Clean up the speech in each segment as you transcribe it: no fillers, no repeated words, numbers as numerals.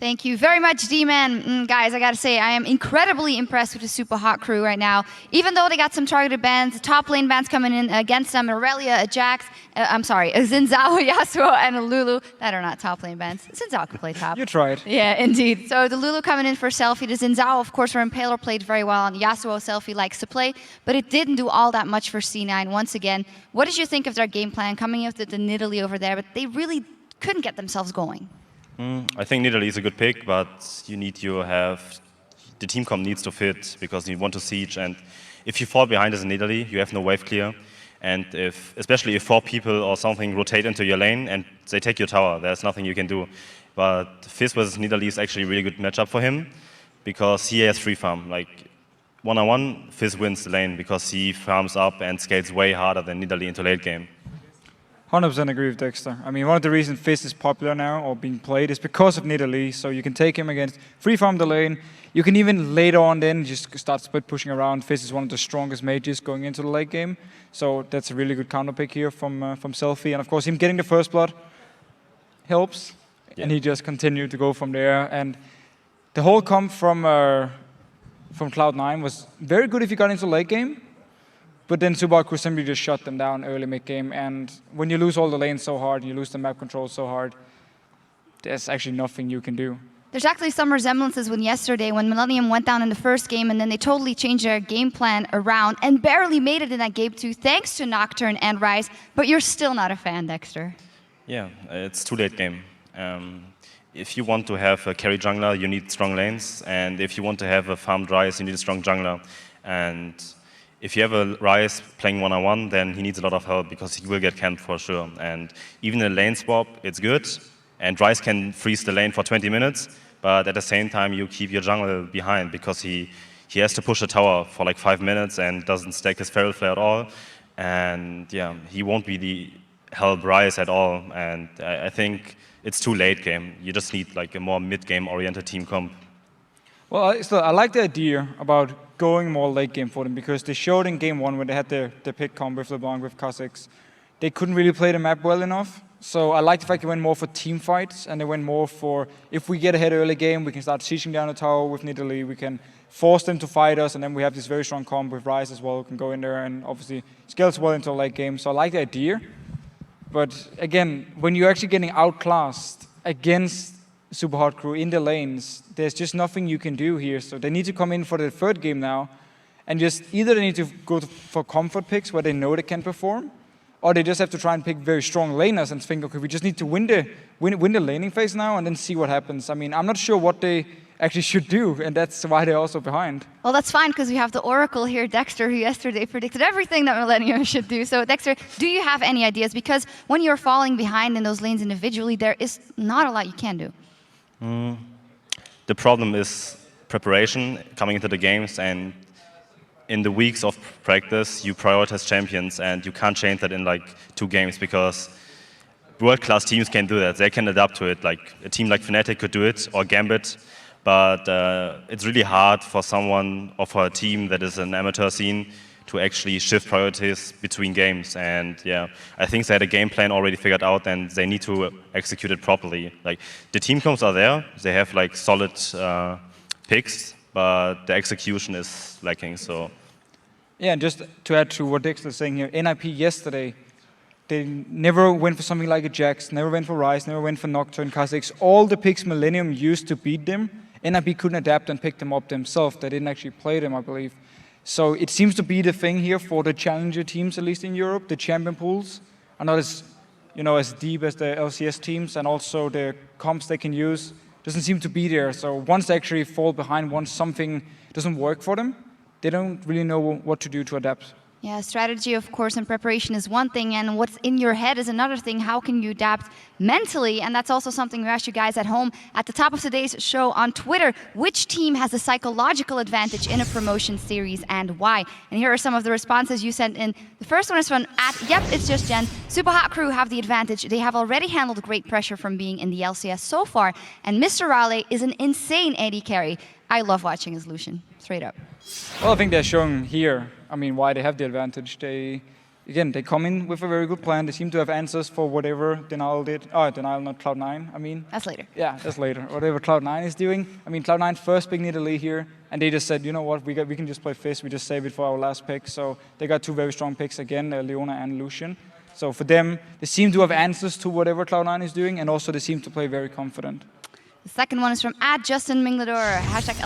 Thank you very much, D-Man. Guys, I gotta say, I am incredibly impressed with the Supa Hot crew right now. Even though they got some targeted bans, top lane bans coming in against them, Aurelia, a Jax, I'm sorry, a Xin-Zhao, Yasuo, and a Lulu. That are not top lane bans. Xin-Zhao can play top. You tried. Yeah, indeed. So the Lulu coming in for Selfie. The Xin-Zhao, of course, for Impaler played very well, and Yasuo Selfie likes to play, but it didn't do all that much for C9 once again. What did you think of their game plan coming up with the Nidalee over there, but they really couldn't get themselves going? I think Nidalee is a good pick, but you need to have the team comp needs to fit because you want to siege, and if you fall behind as a Nidalee, you have no wave clear, and especially if 4 people or something rotate into your lane and they take your tower, there's nothing you can do. But Fizz versus Nidalee is actually a really good matchup for him because he has free farm. Like one-on-one, Fizz wins the lane because he farms up and scales way harder than Nidalee into late game. 100% agree with Dexter. I mean, one of the reasons Fizz is popular now or being played is because of Nidalee. So you can take him against free farm the lane. You can even later on then just start split pushing around. Fizz is one of the strongest mages going into the late game. So that's a really good counter pick here from Selfie. And of course, him getting the first blood helps. Yeah. And he just continued to go from there. And the whole comp from Cloud9 was very good if you got into late game. But then Supa could simply just shut them down early mid-game. And when you lose all the lanes so hard, you lose the map control so hard, there's actually nothing you can do. There's actually some resemblances with yesterday when Millennium went down in the first game and then they totally changed their game plan around and barely made it in that game too, thanks to Nocturne and Ryze. But you're still not a fan, Dexter. Yeah, it's too late game. If you want to have a carry jungler, you need strong lanes. And if you want to have a farmed Ryze, you need a strong jungler. And if you have a Ryze playing one-on-one, then he needs a lot of help because he will get camped for sure. And even in a lane swap, it's good. And Ryze can freeze the lane for 20 minutes, but at the same time, you keep your jungler behind because he has to push a tower for like 5 minutes and doesn't stack his Feral Flare at all. And yeah, he won't be the help Ryze at all. And I think it's too late game. You just need like a more mid-game oriented team comp. Well, I like the idea about going more late game for them because they showed in game 1 when they had their pick comp with LeBlanc, with Kha'Zix, they couldn't really play the map well enough. So I like the fact they went more for team fights and they went more for, if we get ahead early game, we can start sieging down the tower with Nidalee, we can force them to fight us, and then we have this very strong comp with Ryze as well, who can go in there and obviously scales well into a late game. So I like the idea. But again, when you're actually getting outclassed against Supa Hot crew in the lanes, there's just nothing you can do here. So they need to come in for the third game now, and just either they need to go for comfort picks where they know they can perform, or they just have to try and pick very strong laners and think, okay, we just need to win the laning phase now and then see what happens. I mean, I'm not sure what they actually should do, and that's why they're also behind. Well, that's fine, because we have the Oracle here, Dexter, who yesterday predicted everything that Millennium should do. So, Dexter, do you have any ideas? Because when you're falling behind in those lanes individually, there is not a lot you can do. The problem is preparation coming into the games, and in the weeks of practice, you prioritize champions, and you can't change that in like 2 games because world-class teams can do that. They can adapt to it. Like a team like Fnatic could do it, or Gambit, but it's really hard for someone or for a team that is an amateur scene to actually shift priorities between games. And yeah, I think they had a game plan already figured out, and they need to execute it properly. Like the team comps are there, they have like solid picks, but the execution is lacking. So yeah, and just to add to what Dexter is saying here, NIP yesterday, they never went for something like a Jax, never went for Ryze, never went for Nocturne, Kha'Zix. All the picks Millennium used to beat them, NIP couldn't adapt and pick them up themselves. They didn't actually play them, I believe. So it seems to be the thing here for the challenger teams, at least in Europe. The champion pools are not as, as deep as the LCS teams, and also the comps they can use doesn't seem to be there. So once they actually fall behind, once something doesn't work for them, they don't really know what to do to adapt. Yeah, strategy, of course, and preparation is one thing, and what's in your head is another thing. How can you adapt mentally? And that's also something we asked you guys at home at the top of today's show on Twitter. Which team has a psychological advantage in a promotion series and why? And here are some of the responses you sent in. The first one is from @YepIt'sJustGen. Supa Hot crew have the advantage. They have already handled great pressure from being in the LCS so far, and Mr. Raleigh is an insane AD carry. I love watching his Lucian, straight up. Well, I think they're showing here, why they have the advantage. If again, they come in with a very good plan. They seem to have answers for whatever Denial did. Oh, Denial, not Cloud9, I mean. That's later. Yeah, that's later. Whatever Cloud9 is doing. I mean, Cloud9 first pick Nidalee here, and they just said, you know what, we can just play Fizz. We just save it for our last pick. So they got two very strong picks again, Leona and Lucian. So for them, they seem to have answers to whatever Cloud9 is doing, and also they seem to play very confident. The second one is from @JustinMingledor,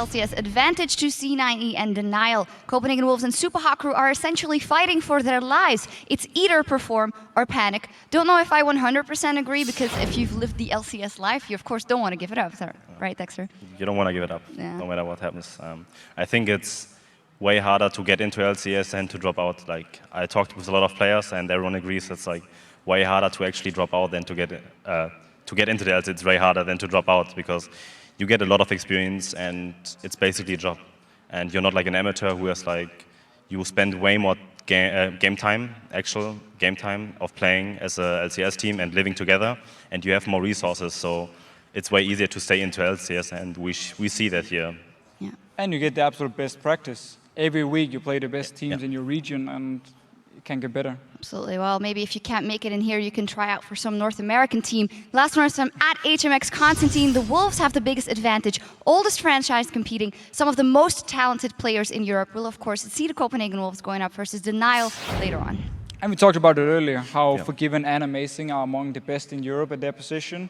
#LCS, advantage to C9E and Denial. Copenhagen Wolves and Supa crew are essentially fighting for their lives. It's either perform or panic. Don't know if I 100% agree, because if you've lived the LCS life, you of course don't want to give it up, right, Dexter? You don't want to give it up, Yeah. no matter what happens. I think it's way harder to get into LCS than to drop out. Like, I talked with a lot of players, and everyone agrees it's like way harder to actually drop out than to get into the LCS. It's way harder than to drop out, because you get a lot of experience, and it's basically a job. And you're not like an amateur who has like, you spend way more game time, actual game time of playing as a LCS team and living together, and you have more resources. So it's way easier to stay into LCS, and we see that here. Yeah. And you get the absolute best practice. Every week you play the best teams in your region, and it can get better. Absolutely. Well, maybe if you can't make it in here, you can try out for some North American team. Last one is from @HMX Constantine. The Wolves have the biggest advantage. Oldest franchise competing. Some of the most talented players in Europe. We'll, of course, see the Copenhagen Wolves going up versus Denial later on. And we talked about it earlier, how Forgiven and Amazing are among the best in Europe at their position.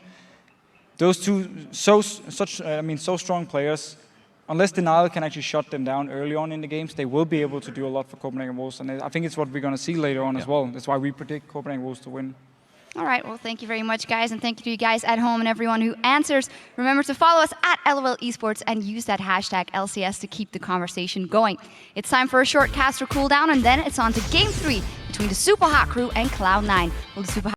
Those two, so strong players. Unless Denial can actually shut them down early on in the games, they will be able to do a lot for Copenhagen Wolves. And I think it's what we're going to see later on as well. That's why we predict Copenhagen Wolves to win. All right, well, thank you very much, guys. And thank you to you guys at home and everyone who answers. Remember to follow us @LOL Esports and use that #LCS to keep the conversation going. It's time for a short caster cooldown, and then it's on to Game 3 between the Supa crew and Cloud9. Will the Supa